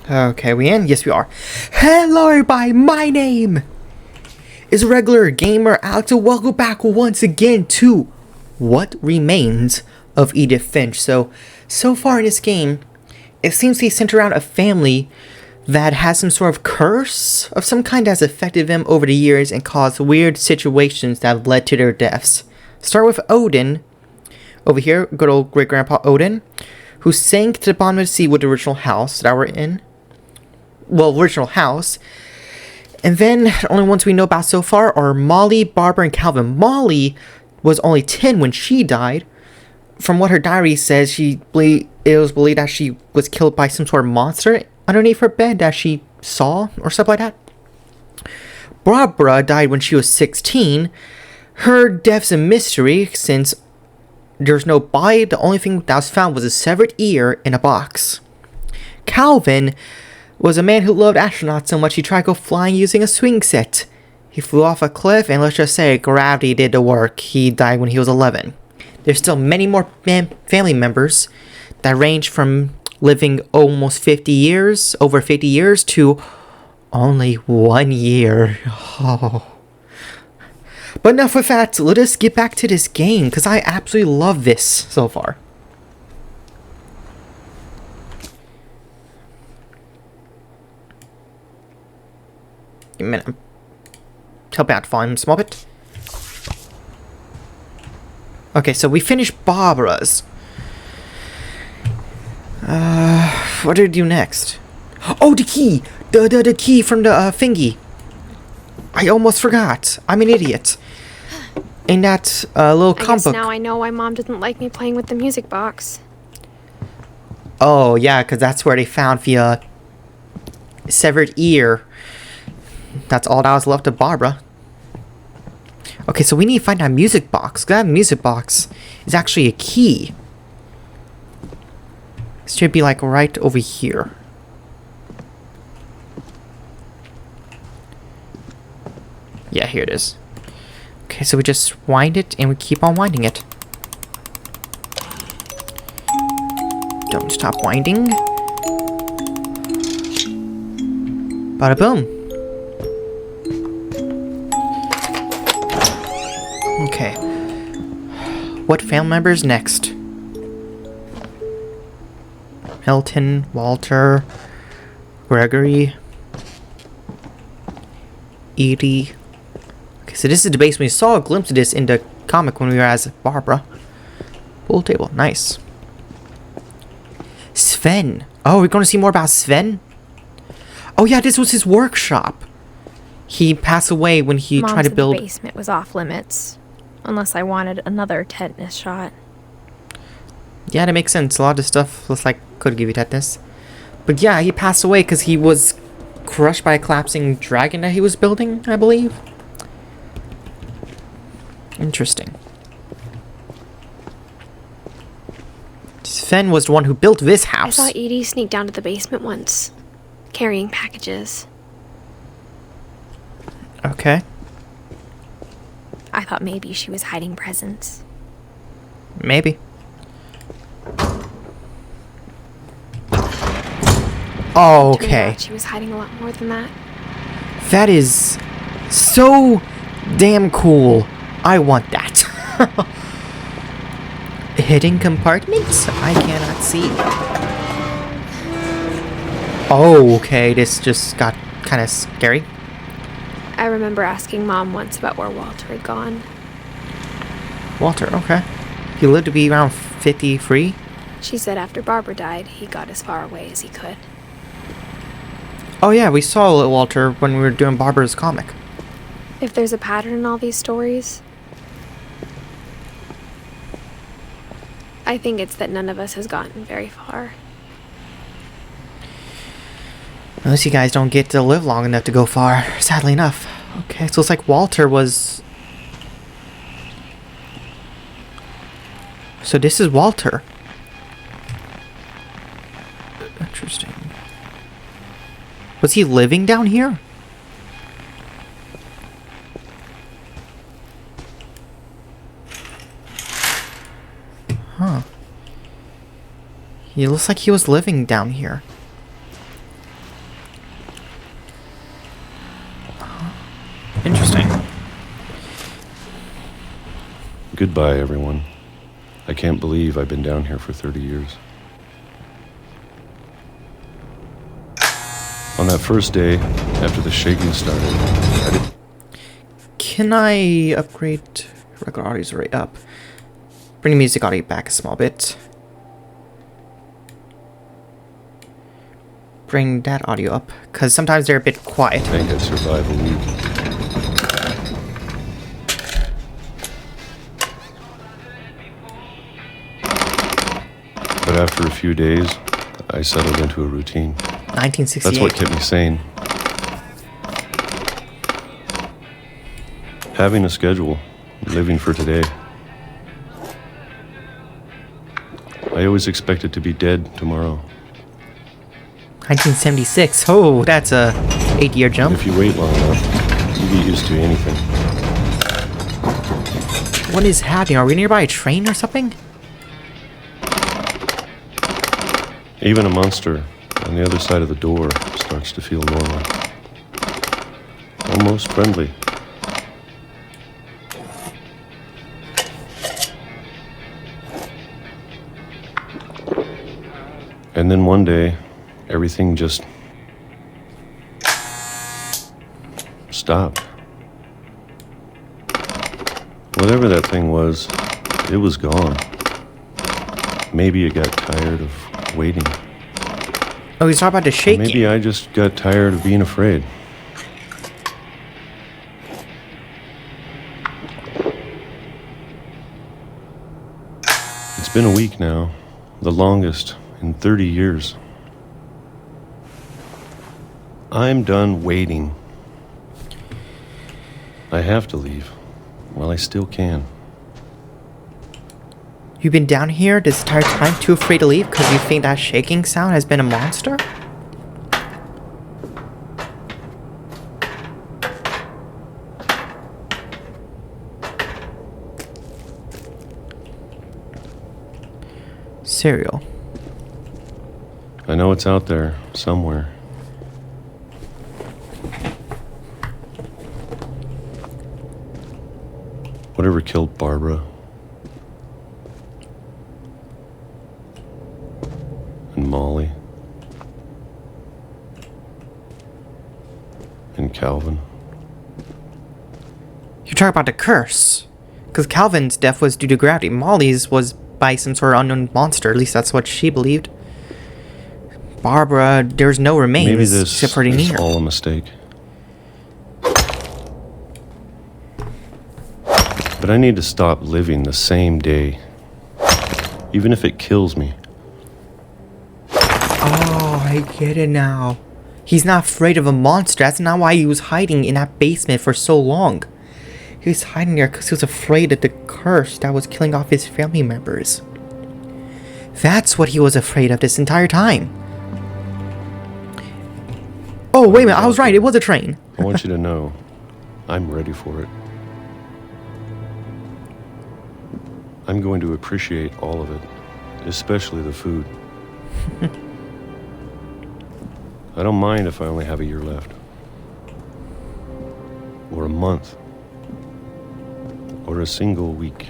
Okay, we in? Yes, we are. Hello, everybody. My name is regular gamer Alex, and welcome back once again to What Remains of Edith Finch. So far in this game, it seems to be centered around a family that has some sort of curse of some kind that has affected them over the years and caused weird situations that have led to their deaths. Start with Odin. Over here, good old great-grandpa Odin, who sank to the bottom of the sea with the original house that we're in. Well, original house. And then, the only ones we know about so far are Molly, Barbara, and Calvin. Molly was only 10 when she died. From what her diary says, it was believed that she was killed by some sort of monster underneath her bed that she saw, or something like that. Barbara died when she was 16. Her death's a mystery, since there's no body. The only thing that was found was a severed ear in a box. Calvin was a man who loved astronauts so much he tried to go flying using a swing set. He flew off a cliff, and let's just say gravity did the work. He died when he was 11. There's still many more family members that range from living almost 50 years, over 50 years, to only 1 year. Oh. But enough with that, let us get back to this game, because I absolutely love this so far. A minute. Help out fine a small bit. Okay, so we finished Barbara's. What do we do next? Oh, the key! The key from the thingy. I almost forgot. I'm an idiot. In that little comic book. Now I know why Mom didn't like me playing with the music box. Oh, yeah, because that's where they found the severed ear. That's all that was left of Barbara. Okay, so we need to find that music box. That music box is actually a key. It should be like right over here. Yeah, here it is. Okay, so we just wind it and we keep on winding it. Don't stop winding. Bada boom. Okay. What family members next? Milton, Walter, Gregory, Edie. Okay, so this is the basement. We saw a glimpse of this in the comic when we were as Barbara. Pool table, nice. Sven. Oh, we're going to see more about Sven? Oh yeah, this was his workshop. He passed away when he tried to build... The basement was off limits. Unless I wanted another tetanus shot. Yeah, that makes sense. A lot of stuff looks like could give you tetanus. But yeah, he passed away because he was crushed by a collapsing dragon that he was building, I believe. Interesting. Sven was the one who built this house. I saw Edie sneak down to the basement once, carrying packages. Okay. I thought maybe she was hiding presents. Maybe. Oh, okay. She was hiding a lot more than that. That is so damn cool. I want that. Hidden compartments? I cannot see. Oh, okay. This just got kind of scary. I remember asking Mom once about where Walter had gone. Walter, okay. He lived to be around 53. She said after Barbara died, he got as far away as he could. Oh yeah, we saw Walter when we were doing Barbara's comic. If there's a pattern in all these stories, I think it's that none of us has gotten very far. Unless you guys don't get to live long enough to go far, sadly enough. Okay, so it's like Walter was... So this is Walter. Interesting. Was he living down here? Huh. He looks like he was living down here. Goodbye, everyone. I can't believe I've been down here for 30 years. On that first day, after the shaking started, Can I upgrade regular audio's right up? Bring the music audio back a small bit. Bring that audio up, because sometimes they're a bit quiet. I think I'd survive a week. But after a few days, I settled into a routine. 1968. That's what kept me sane. Having a schedule, living for today. I always expected to be dead tomorrow. 1976. Oh, that's a 8-year jump. If you wait long enough, you get used to anything. What is happening? Are we nearby a train or something? Even a monster on the other side of the door starts to feel normal. Almost friendly. And then one day, everything just stopped. Whatever that thing was, it was gone. Maybe it got tired of waiting. Oh, he's talking about the shaking. Maybe I just got tired of being afraid. It's been a week now, the longest in 30 years. I'm done waiting. I have to leave while I still can. You've been down here this entire time too afraid to leave because you think that shaking sound has been a monster? Cereal. I know it's out there somewhere. Whatever killed Barbara and Molly and Calvin. You talk about the curse. Because Calvin's death was due to gravity. Molly's was by some sort of unknown monster. At least that's what she believed. Barbara, there's no remains Maybe this except for the is near. all a mistake. But I need to stop living the same day, even if it kills me. Oh, I get it now. He's not afraid of a monster. That's not why he was hiding in that basement for so long. He was hiding there because he was afraid of the curse that was killing off his family members. That's what he was afraid of this entire time. Oh, wait a minute. I was right. It was a train. I want you to know, I'm ready for it. I'm going to appreciate all of it, especially the food. I don't mind if I only have a year left. Or a month. Or a single week.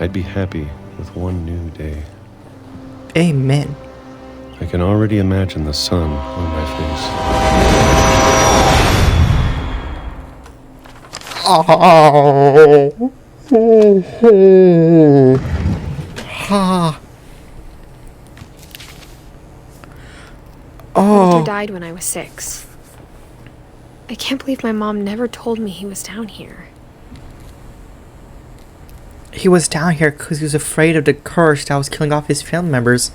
I'd be happy with one new day. Amen. I can already imagine the sun on my face. Oh. Ha. Walter Oh. died when I was 6. I can't believe my mom never told me he was down here. He was down here because he was afraid of the curse that was killing off his family members.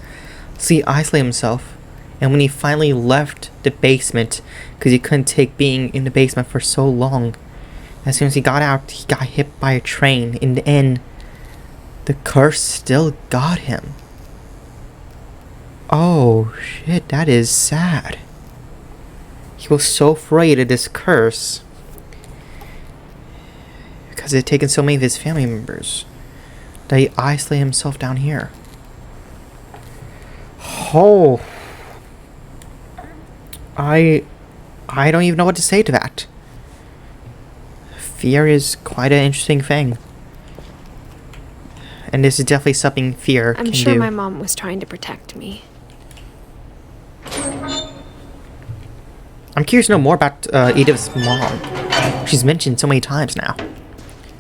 So he isolated himself. And when he finally left the basement, because he couldn't take being in the basement for so long, as soon as he got out, he got hit by a train. In the end, the curse still got him. Oh shit, that is sad. He was so afraid of this curse because it had taken so many of his family members that he isolated himself down here. Oh, I don't even know what to say to that. Fear is quite an interesting thing. And this is definitely something fear I'm can sure do. my mom was trying to protect me. I'm curious to know more about Edith's mom. She's mentioned so many times now.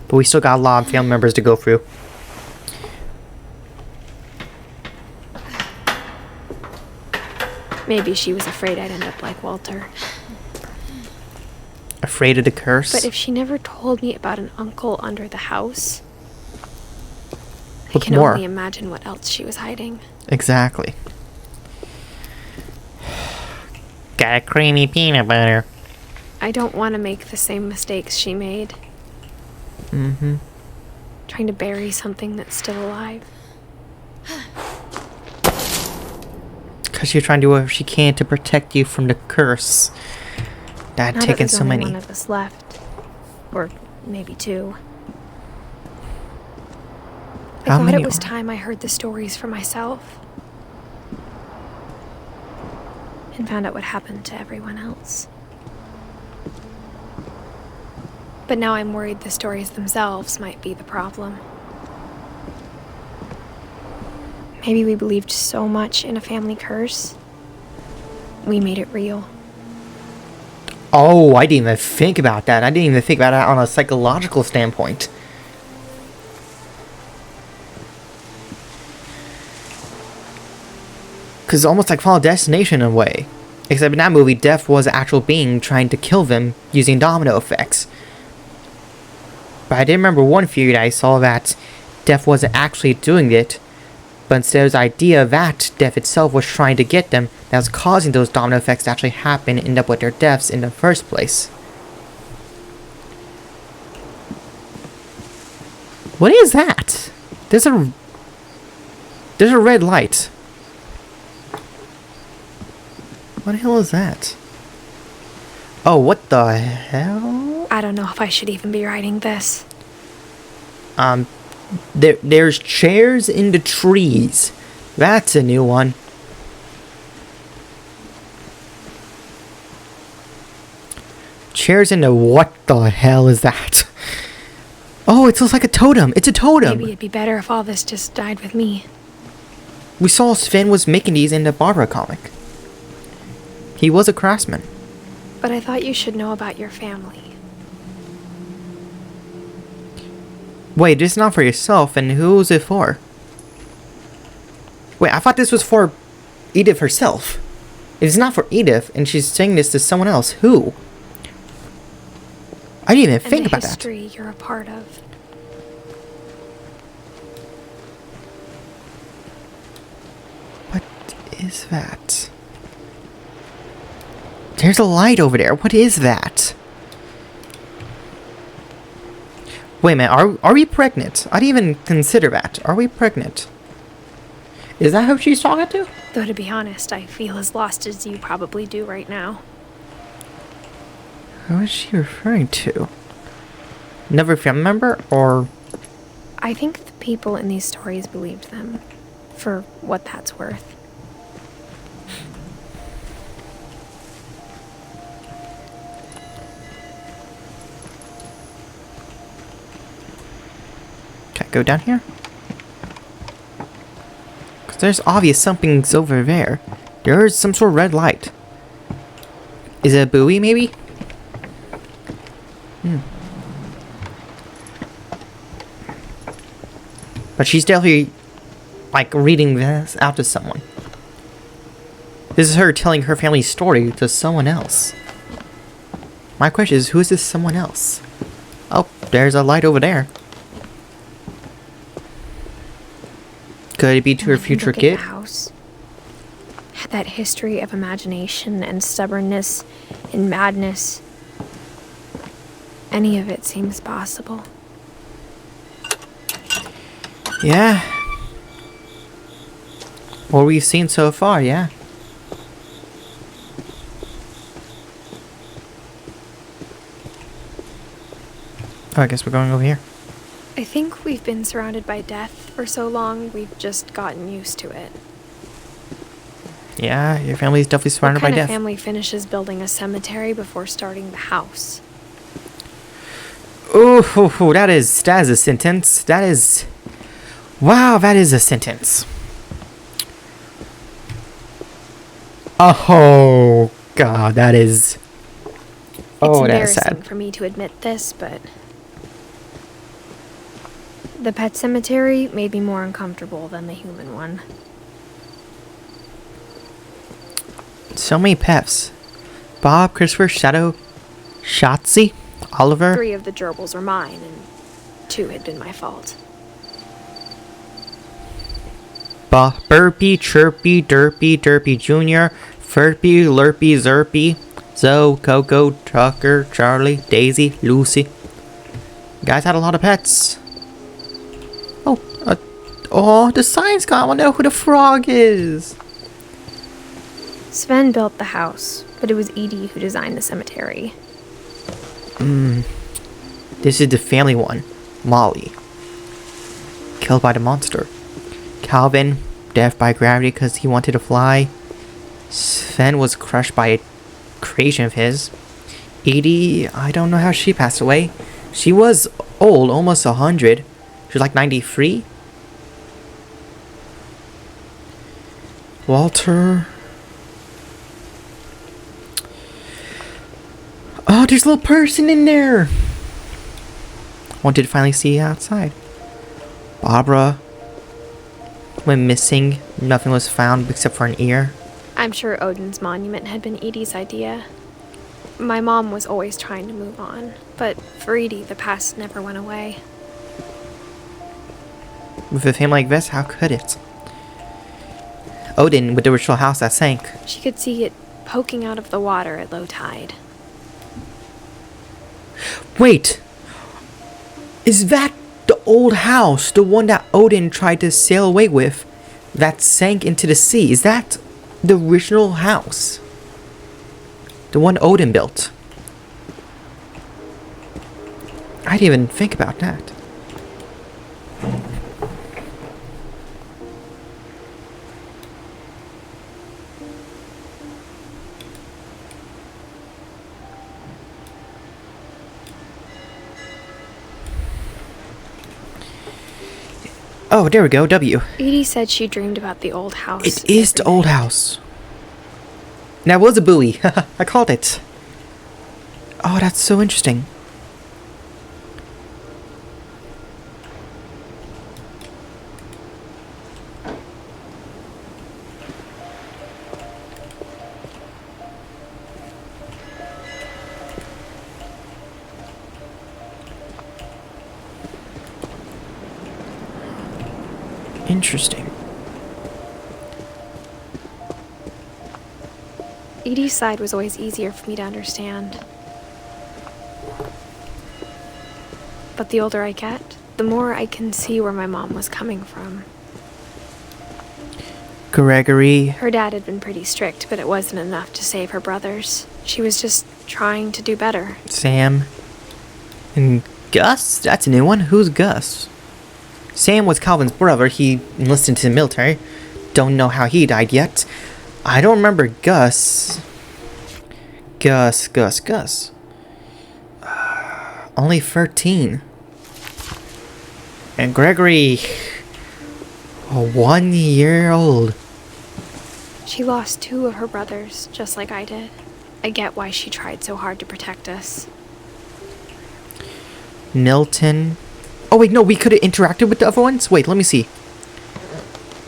But we still got a lot of family members to go through. Maybe she was afraid I'd end up like Walter. Afraid of the curse? But if she never told me about an uncle under the house, I Look can more. only imagine what else she was hiding. Exactly. Got a creamy peanut butter. I don't want to make the same mistakes she made. Mm-hmm. Trying to bury something that's still alive. Because you're trying to do whatever she can to protect you from the curse. That Now that taken there's so only many. one of us left. Or maybe two. I How thought many it was are- time I heard the stories for myself. And found out what happened to everyone else. But now I'm worried the stories themselves might be the problem. Maybe we believed so much in a family curse, we made it real. Oh, I didn't even think about that. I didn't even think about that on a psychological standpoint. Because it's almost like Final Destination in a way. Except in that movie, Death was an actual being trying to kill them using domino effects. But I did remember one theory that I saw that Death wasn't actually doing it, but instead it was the idea that Death itself was trying to get them that was causing those domino effects to actually happen and end up with their deaths in the first place. What is that? There's a red light. What the hell is that? Oh, what the hell? I don't know if I should even be writing this. There's chairs in the trees. That's a new one. Chairs in the what the hell is that? Oh, it looks like a totem. It's a totem. Maybe it'd be better if all this just died with me. We saw Sven was making these in the Barbara comic. He was a craftsman. But I thought you should know about your family. Wait, this is not for yourself, and who is it for? Wait, I thought this was for Edith herself. If it's not for Edith, and she's saying this to someone else, who? I didn't even think and the about that. history you're a part of. What is that? There's a light over there. What is that? Wait a minute, are we pregnant? I didn't even consider that. Are we pregnant? Is that who she's talking to? Though to be honest, I feel as lost as you probably do right now. Who is she referring to? Another family member, or... I think the people in these stories believed them, for what that's worth. Can I go down here? Because there's obvious something's over there. There is some sort of red light. Is it a buoy, maybe? But she's definitely, like, reading this out to someone. This is her telling her family's story to someone else. My question is, who is this someone else? Oh, there's a light over there. Could it be to her And when you future look at kid? the house had that history of imagination and stubbornness and madness. Any of it seems possible. Yeah. What we've seen so far, yeah. Oh, I guess we're going over here. I think we've been surrounded by death for so long, we've just gotten used to it. Yeah, your family's definitely surrounded What by kind of death. family finishes building a cemetery before starting the house? Oh, that is a sentence. That is, wow, that is a sentence. Oh God, that is. Oh, that's embarrassing sad. for me to admit this, but the pet cemetery made me more uncomfortable than the human one. So many pets. Bob, Christopher, Shadow, Shotzi, Oliver. 3 of the gerbils were mine, and 2 had been my fault. Burpy, Chirpy, Derpy Jr., Furpy, Lurpy, Zerpy, Zoe, Coco, Tucker, Charlie, Daisy, Lucy. You guys had a lot of pets. Oh, the science guy. I want to know who the frog is. Sven built the house, but it was Edie who designed the cemetery. This is the family one. Molly. Killed by the monster. Calvin, death by gravity because he wanted to fly. Sven was crushed by a creation of his. Edie, I don't know how she passed away. She was old, almost 100. She was like 93. Walter. Oh, there's a little person in there. Wanted to finally see outside. Barbara went missing. Nothing was found except for an ear. I'm sure Odin's monument had been Edie's idea. My mom was always trying to move on, but for Edie, the past never went away. With a family like this, how could it? Odin with the ritual house that sank. She could see it poking out of the water at low tide. Wait! Is that the old house? The one that Odin tried to sail away with? That sank into the sea? Is that the original house? The one Odin built? I didn't even think about that. Oh, there we go, W. Edie said she dreamed about the old house. It is the old house. That was a buoy. I called it. Oh, that's so interesting. Interesting. Edie's side was always easier for me to understand. But the older I get, the more I can see where my mom was coming from. Gregory. Her dad had been pretty strict, but it wasn't enough to save her brothers. She was just trying to do better. Sam. And Gus? That's a new one. Who's Gus? Sam was Calvin's brother. He enlisted into the military. Don't know how he died yet. I don't remember Gus. Gus. Only 13. And Gregory, 1 year old. She lost 2 of her brothers, just like I did. I get why she tried so hard to protect us. Milton. Oh wait, no, we could have interacted with the other ones? Wait, let me see.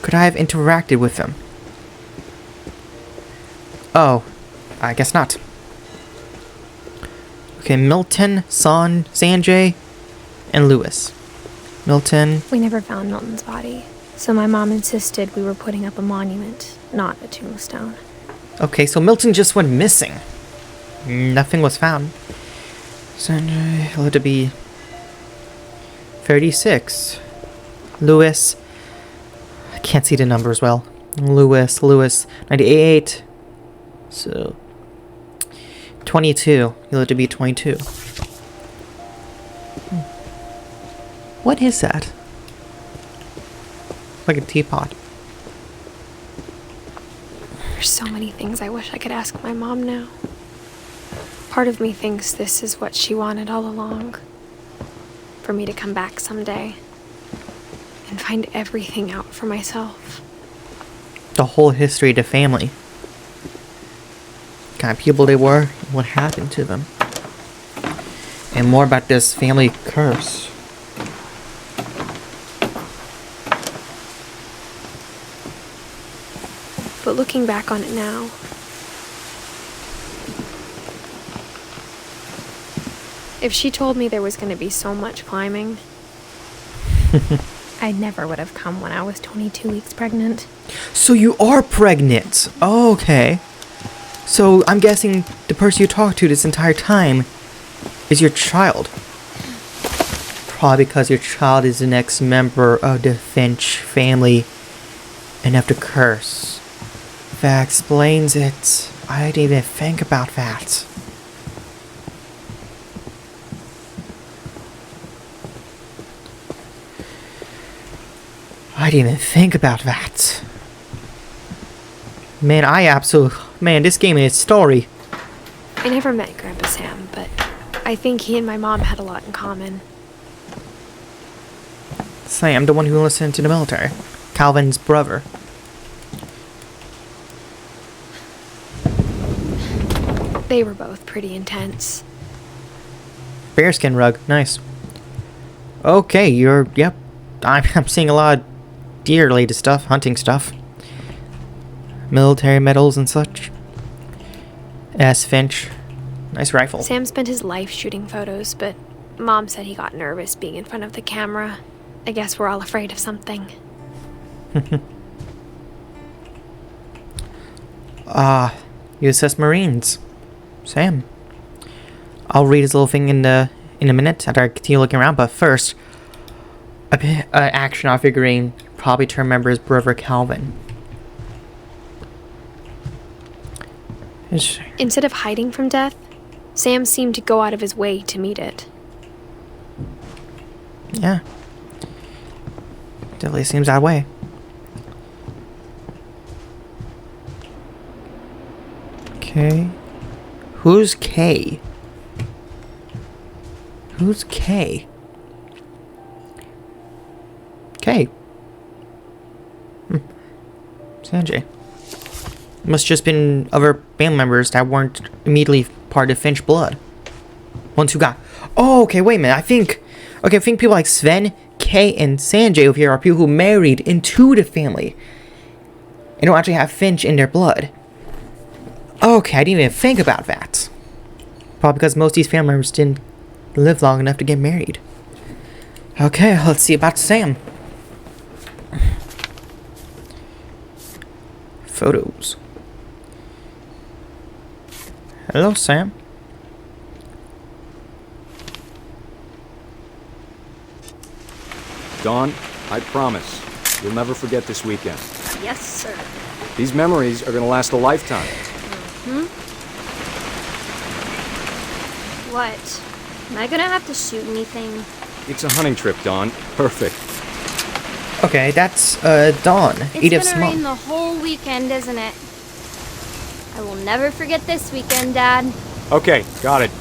Could I have interacted with them? Oh, I guess not. Okay, Milton, Sanjay, and Lewis. Milton. We never found Milton's body, so my mom insisted we were putting up a monument, not a tombstone. Okay, so Milton just went missing. Nothing was found. Sanjay, let it be 36. Lewis. I can't see the numbers well. Lewis, 98. So 22. You'll have to be 22. What is that? Like a teapot. There's so many things I wish I could ask my mom now. Part of me thinks this is what she wanted all along. for me to come back someday and find everything out for myself. The whole history of the family. What kind of people they were, what happened to them. And more about this family curse. But looking back on it now, if she told me there was going to be so much climbing, I never would have come when I was 22 weeks pregnant. So you are pregnant. Oh, okay. So I'm guessing the person you talked to this entire time is your child. Probably because your child is the next member of the Finch family and of the curse. That explains it. I didn't even think about that. I didn't even think about that. Man, this game is a story. I never met Grandpa Sam, but I think he and my mom had a lot in common. Sam, the one who listened to the military. Calvin's brother. They were both pretty intense. Bearskin rug, nice. Okay, yep. I'm seeing a lot of deer-related stuff, hunting stuff. Military medals and such. S. Finch. Nice rifle. Sam spent his life shooting photos, but Mom said he got nervous being in front of the camera. I guess we're all afraid of something. USS Marines. Sam. I'll read his little thing in a minute after I continue looking around, but first, a bit action off figurine, probably to remember his brother Calvin. Instead of hiding from death, Sam seemed to go out of his way to meet it. Yeah. Definitely seems that way. Okay. Who's K? Who's K? K. Sanjay. Must just been other family members that weren't immediately part of Finch blood. Ones who got... Oh, okay, wait a minute. I think people like Sven, Kay, and Sanjay over here are people who married into the family and don't actually have Finch in their blood. Okay, I didn't even think about that. Probably because most of these family members didn't live long enough to get married. Okay, let's see about Sam. Photos. Hello, Sam. Dawn, I promise, you'll never forget this weekend. Yes, sir. These memories are gonna last a lifetime. What? Am I gonna have to shoot anything? It's a hunting trip, Dawn. Perfect. Okay, that's Dawn, It's Edith's gonna rain mom. the whole weekend, isn't it? I will never forget this weekend, Dad. Okay, got it.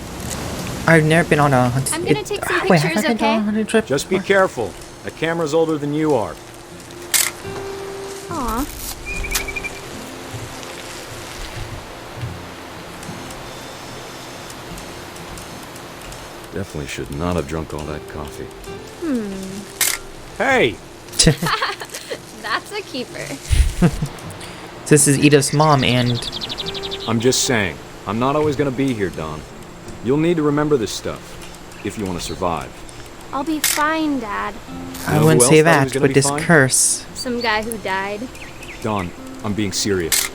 I've never been on a hunting. I'm gonna take some Wait, have I pictures, been on a okay? hunting trip? Just be before? careful. That camera's older than you are. Aw. Definitely should not have drunk all that coffee. Hey! That's a keeper. This is Edith's mom, and I'm just saying, I'm not always gonna be here, Dawn. You'll need to remember this stuff, if you want to survive. I'll be fine, Dad. I know wouldn't who say else thought he that was gonna with be this fine? curse. Some guy who died. Dawn, I'm being serious.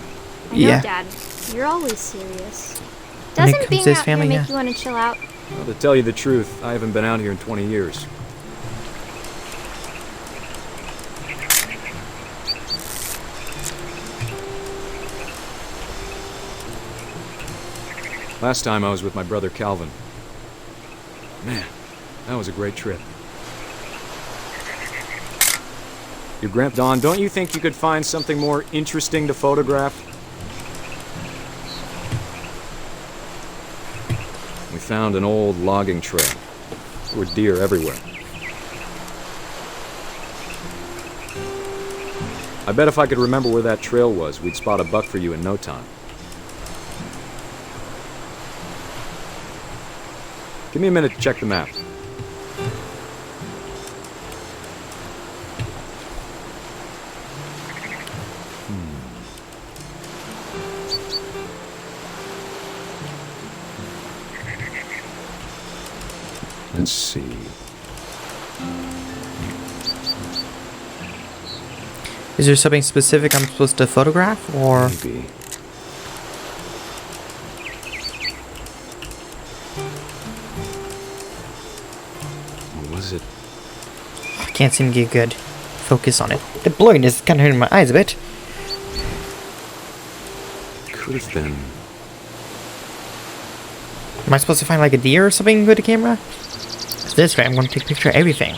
I know, Yeah. Dad. You're always serious. When it Doesn't comes being to his out family, here yeah. make you want to chill out? Well, to tell you the truth, I haven't been out here in 20 years. Last time I was with my brother Calvin. Man, that was a great trip. Your Dawn, don't you think you could find something more interesting to photograph? We found an old logging trail. There were deer everywhere. I bet if I could remember where that trail was, we'd spot a buck for you in no time. Give me a minute to check the map. Let's see. Is there something specific I'm supposed to photograph, or? Maybe. What was it? I can't seem to get good focus on it. The blurriness is kind of hurting my eyes a bit. Could have been. Am I supposed to find like a deer or something with the camera? This way, I'm going to take a picture of everything.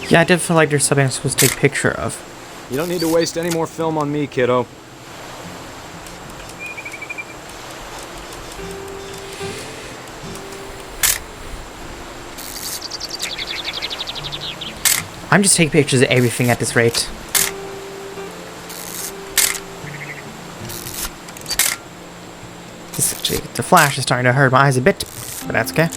Yeah, I did feel like there's something I'm supposed to take a picture of. You don't need to waste any more film on me, kiddo. I'm just taking pictures of everything at this rate. The flash is starting to hurt my eyes a bit, but that's okay.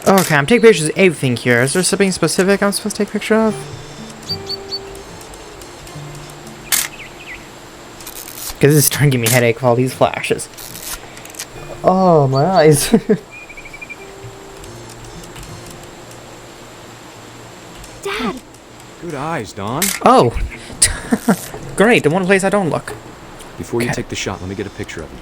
Okay, I'm taking pictures of everything here. Is there something specific I'm supposed to take a picture of? Because this is starting to give me a headache with all these flashes. Oh, my eyes. Dad! Good eyes, Don. Oh. Great, the one place I don't look. Before you Okay. take the shot, let me get a picture of you.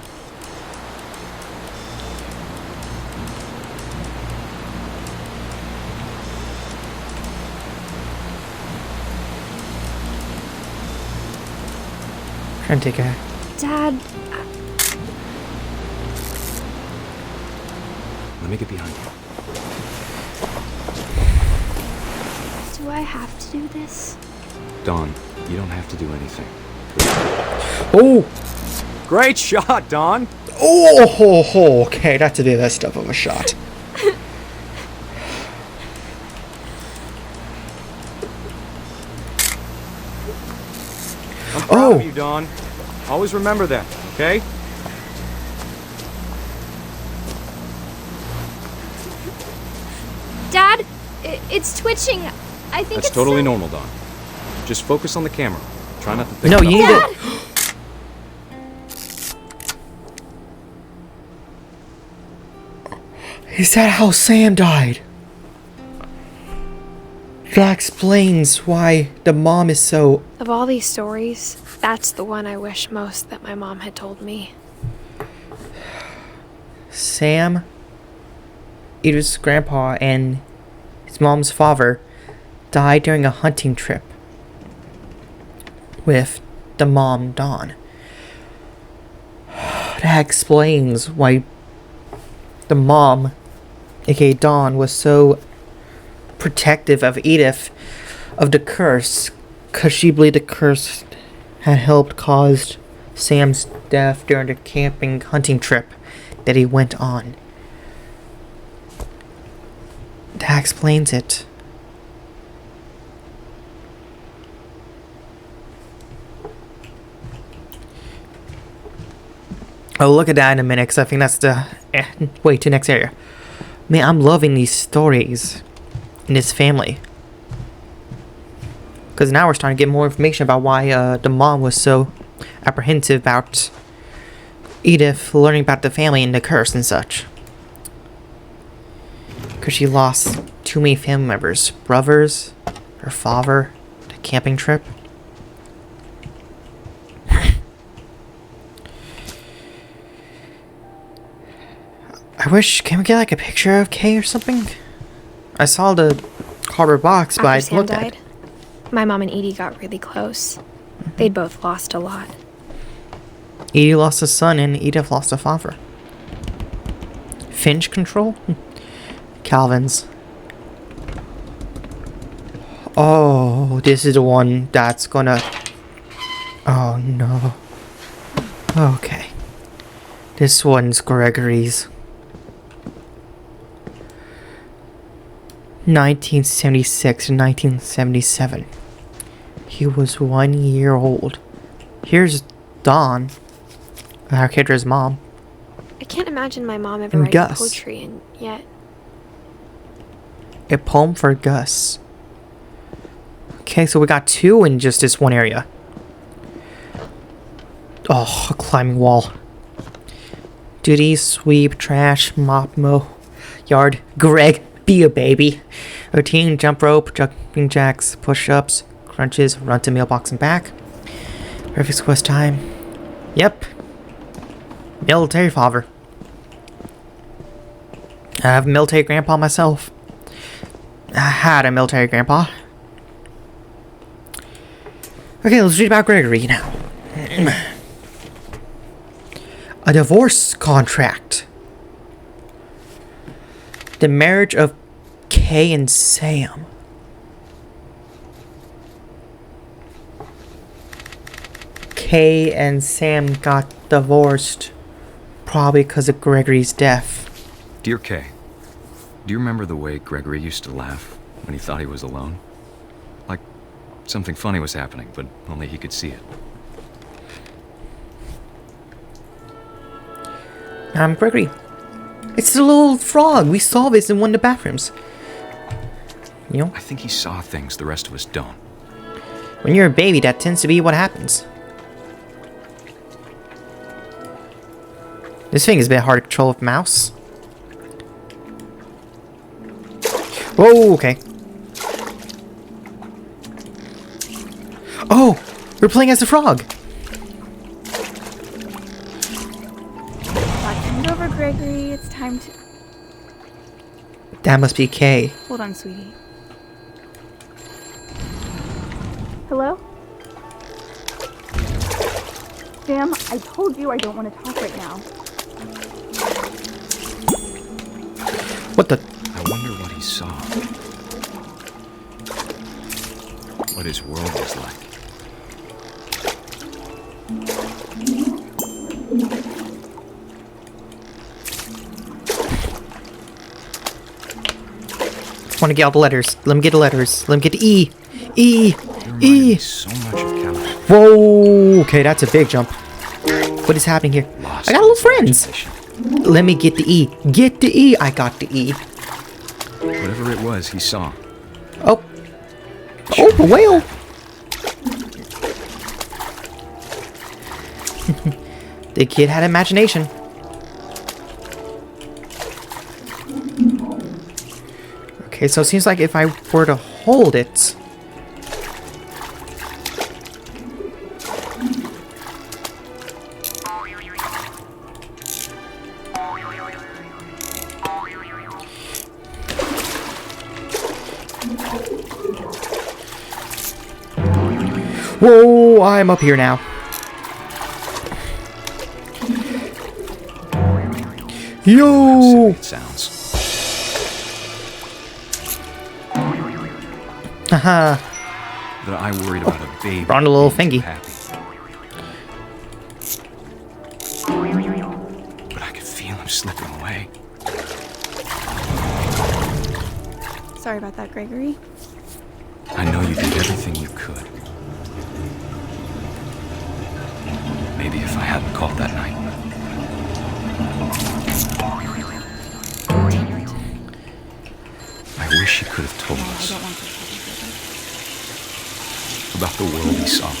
Trying to take a... Dad, Let me get behind you. do I have to do this? Don, you don't have to do anything. Oh! Great shot, Don! Oh, okay, that's a bit of that stuff of a shot. I'm proud of you, Don. Always remember that, okay? Dad, it's twitching. I think That's it's totally normal, Don. Just focus on the camera. Try not to think No, about you need Dad! to... Is that how Sam died? That explains why the mom is so... Of all these stories, that's the one I wish most that my mom had told me. Sam, Edith's grandpa, and his mom's father died during a hunting trip with the mom, Dawn. That explains why the mom, aka Dawn, was so protective of Edith of the curse, because she believed the curse had helped cause Sam's death during the camping hunting trip that he went on. That explains it. I'll look at that in a minute, because I think that's the way to the next area. Man, I'm loving these stories in this family. Because now we're starting to get more information about why the mom was so apprehensive about Edith learning about the family and the curse and such. Because she lost too many family members. Brothers, her father, the camping trip. I wish, can we get like a picture of Kay or something? I saw the cardboard box, but I After Sam looked at died, it. my mom and Edie got really close. They'd both lost a lot. Edie lost a son and Edith lost a father. Finch control? Calvin's. Oh, this is the one that's gonna... Oh no. Okay. This one's Gregory's. 1976 to 1977. He was 1 year old. Here's Dawn, our character's mom. I can't imagine my mom ever And writing Gus. poetry, and yet A poem for Gus. Okay, so we got 2 in just this one area. Oh, a climbing wall. Duty, sweep, trash, mop, mow, yard. Greg, be a baby. Routine, jump rope, jumping jacks, push-ups, crunches, run to mailbox and back. Perfect quest time. Yep. Military father. I have a military grandpa myself. I had a military grandpa. Okay, let's read about Gregory now. A divorce contract. The marriage of Kay and Sam. Kay and Sam got divorced. Probably because of Gregory's death. Dear Kay, do you remember the way Gregory used to laugh when he thought he was alone? Like something funny was happening, but only he could see it. Gregory. It's the little frog. We saw this in one of the bathrooms. You know, I think he saw things the rest of us don't. when you're a baby, that tends to be what happens. This thing is a bit hard to control with mouse. Whoa, okay. Oh, we're playing as the frog. Watching over, Gregory. It's time to... That must be Kay. Hold on, sweetie. Hello? Sam, I told you I don't want to talk right now. What the? I wonder what he saw. What his world was like. Want to get all the letters. Let me get the letters. Let me get the E. E. You reminded me so much of Calvin. Whoa. Okay, that's a big jump. What is happening here? Lost I got little friends. imagination. Let me get the E. Get the E. I got the E. Whatever it was, he saw. Oh. Oh, a whale. The kid had imagination. Okay, so it seems like if I were to hold it... Whoa, I'm up here now. How Yo! silly it sounds. Haha. But I worried about a baby. Found a little being too thingy. happy. But I could feel him slipping away. Sorry about that, Gregory. I know you did everything you could. Maybe if I hadn't called that night. I wish he could have told I us don't want this. about the world he saw.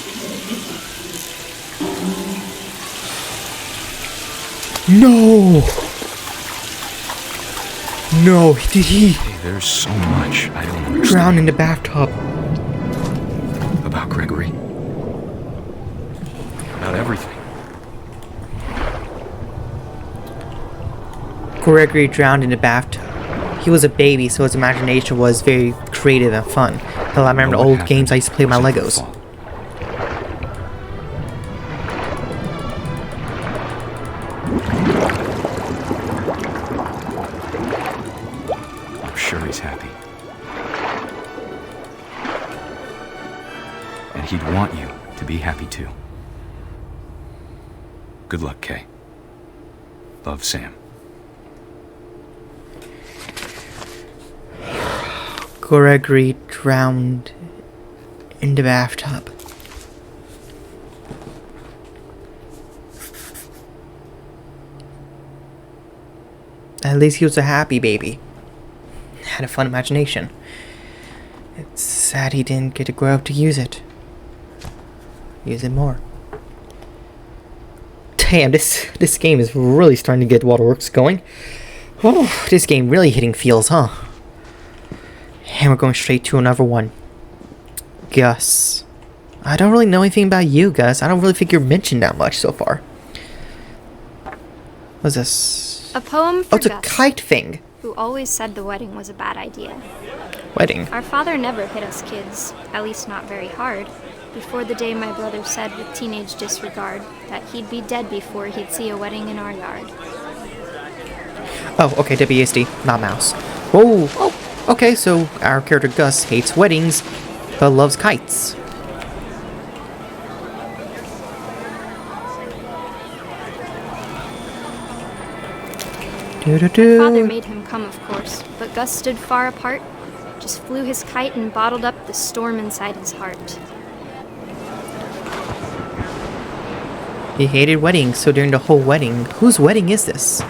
No! No, did he Hey, there's so much I don't understand drown in the bathtub? about Gregory. About everything. Gregory drowned in the bathtub. He was a baby, so his imagination was very creative and fun. Hell, I remember the What old happened games I used to play with my wasn't your Legos. fault. Gregory's happy. And he'd want you to be happy too. Good luck, Kay. Love, Sam. Gregory drowned in the bathtub. At least he was a happy baby. Had a fun imagination. It's sad he didn't get to grow up to use it. Use it more. Damn, this game is really starting to get waterworks going. Oh, this game really hitting feels, huh? And we're going straight to another one. Gus. I don't really know anything about you, Gus. I don't really think you're mentioned that much so far. What's this? A poem Oh, for it's a Gus, kite thing. who always said the wedding was a bad idea. Wedding. Our father never hit us kids, at least not very hard, before the day my brother said with teenage disregard that he'd be dead before he'd see a wedding in our yard. Oh, okay, WASD, not mouse. Whoa, oh, okay, so our character Gus hates weddings, but loves kites. Father made him come, of course, but Gus stood far apart, just flew his kite and bottled up the storm inside his heart. He hated weddings, so during the whole wedding, whose wedding is this?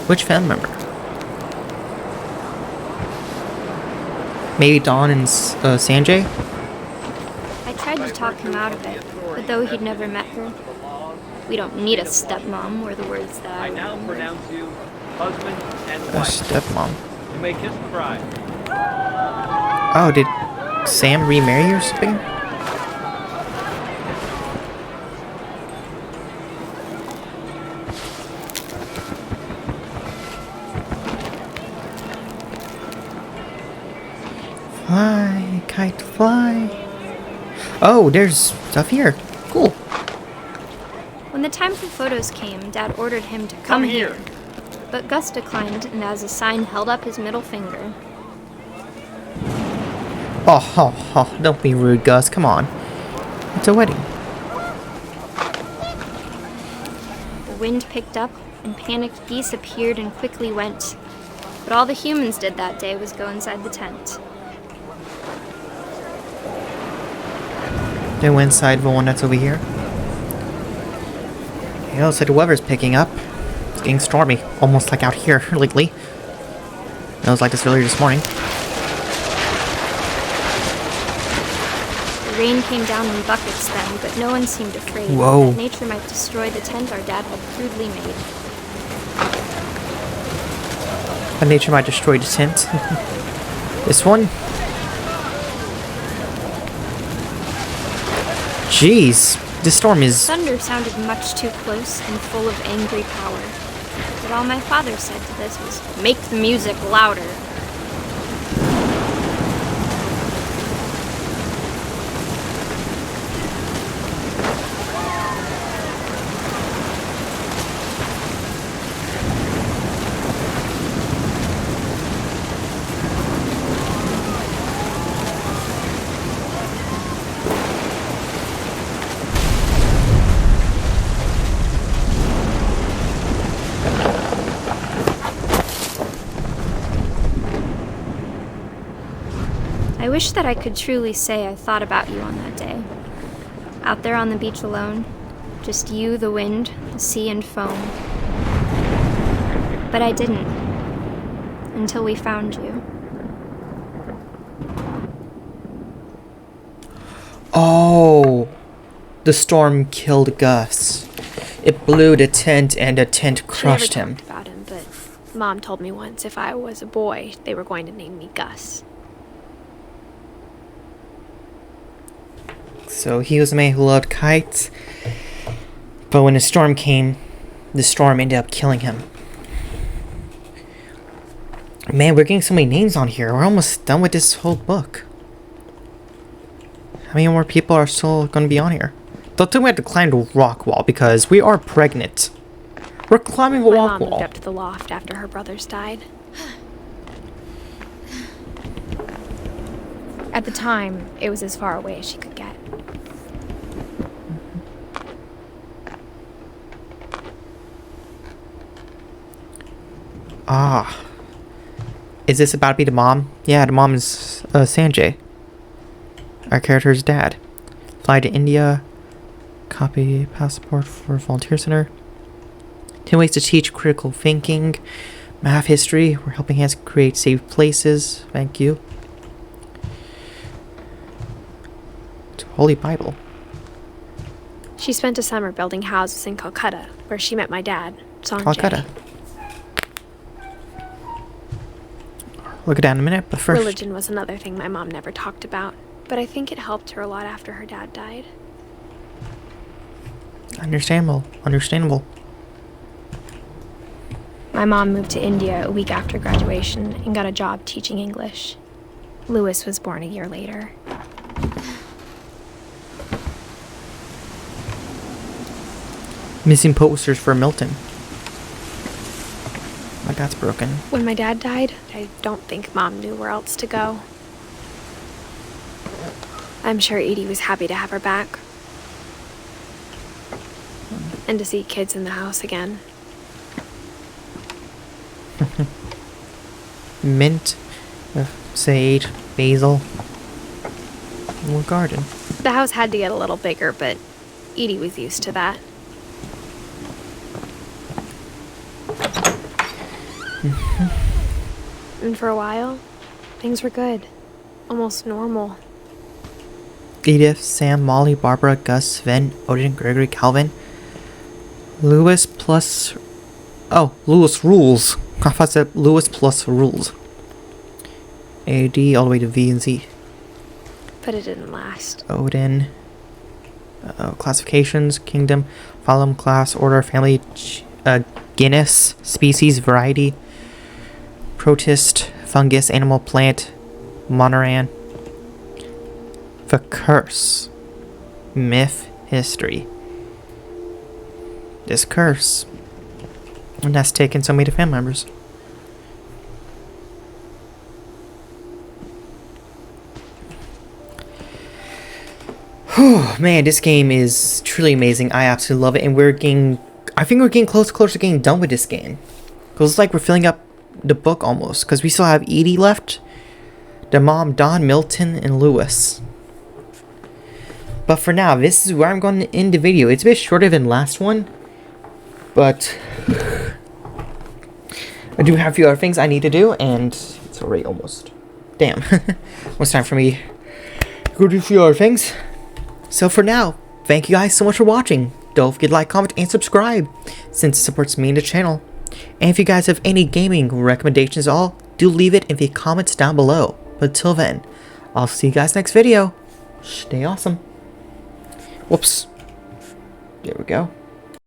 Which family member? Maybe Dawn and Sanjay? I tried to talk him out of it, but though he'd never met her, we don't need a stepmom, were the words that I now remember. pronounce you husband and A wife. stepmom. You may kiss the bride. Oh, did Sam remarry or something? Fly, kite, fly. Oh, there's stuff here. Cool. When the time for photos came, Dad ordered him to come here. But Gus declined and as a sign held up his middle finger. Oh, don't be rude, Gus. Come on. It's a wedding. The wind picked up and panicked geese appeared and quickly went. But all the humans did that day was go inside the tent. They went inside the one that's over here. It looks like the weather's picking up. It's getting stormy, almost like out here lately. It was like this earlier this morning. The rain came down in buckets then, but no one seemed afraid Whoa. that nature might destroy the tent our dad had crudely made. But nature might destroy the tent. This one? Jeez, this storm is... Thunder sounded much too close and full of angry power. But all my father said to this was, "Make the music louder." I wish that I could truly say I thought about you on that day. Out there on the beach alone, just you, the wind, the sea, and foam. But I didn't. Until we found you. Oh, the storm killed Gus. It blew the tent and the tent crushed She never him. talked about him, but Mom told me once if I was a boy, they were going to name me Gus. So he was a man who loved kites. But when the storm came, the storm ended up killing him. Man, we're getting so many names on here. We're almost done with this whole book. How many more people are still going to be on here? Don't think we have to climb the rock wall because we are pregnant. We're climbing the My rock mom moved wall. up to the loft after her brothers died. At the time, it was as far away as she could get. Ah. Is this about to be the mom? Yeah, the mom is Sanjay. Our character's dad. Fly to India. Copy passport for volunteer center. 10 ways to teach critical thinking. Math history. We're helping hands create safe places. Thank you. Holy Bible. She spent a summer building houses in Calcutta, where she met my dad, Sanjay. Calcutta. Look at that in a minute, but first... Religion was another thing my mom never talked about, but I think it helped her a lot after her dad died. Understandable. Understandable. My mom moved to India a week after graduation and got a job teaching English. Lewis was born a year later. Missing posters for Milton. My dad's broken. When my dad died, I don't think Mom knew where else to go. I'm sure Edie was happy to have her back. And to see kids in the house again. Mint, sage, basil, little garden. The house had to get a little bigger, but Edie was used to that. And for a while, things were good. Almost normal. Edith, Sam, Molly, Barbara, Gus, Sven, Odin, Gregory, Calvin. Lewis plus... Oh, Lewis rules. I thought it said Lewis plus rules. AD all the way to V and Z. But it didn't last. Odin. Classifications, kingdom, phylum, class, order, family, genus, species, variety, protist, fungus, animal, plant, monoran. The curse. Myth, history. This curse. And that's taken so many family members. Whew, man, this game is truly amazing. I absolutely love it. And I think we're getting closer to getting done with this game. Because it's like we're filling up the book almost. Because we still have Edie left. The mom, Don, Milton, and Lewis. But for now, this is where I'm going to end the video. It's a bit shorter than last one. But I do have a few other things I need to do. And it's already almost... Damn. Almost time for me to go do a few other things. So for now, thank you guys so much for watching. Don't forget to like, comment, and subscribe, since it supports me and the channel. And if you guys have any gaming recommendations at all, do leave it in the comments down below. But till then, I'll see you guys next video. Stay awesome. Whoops. There we go.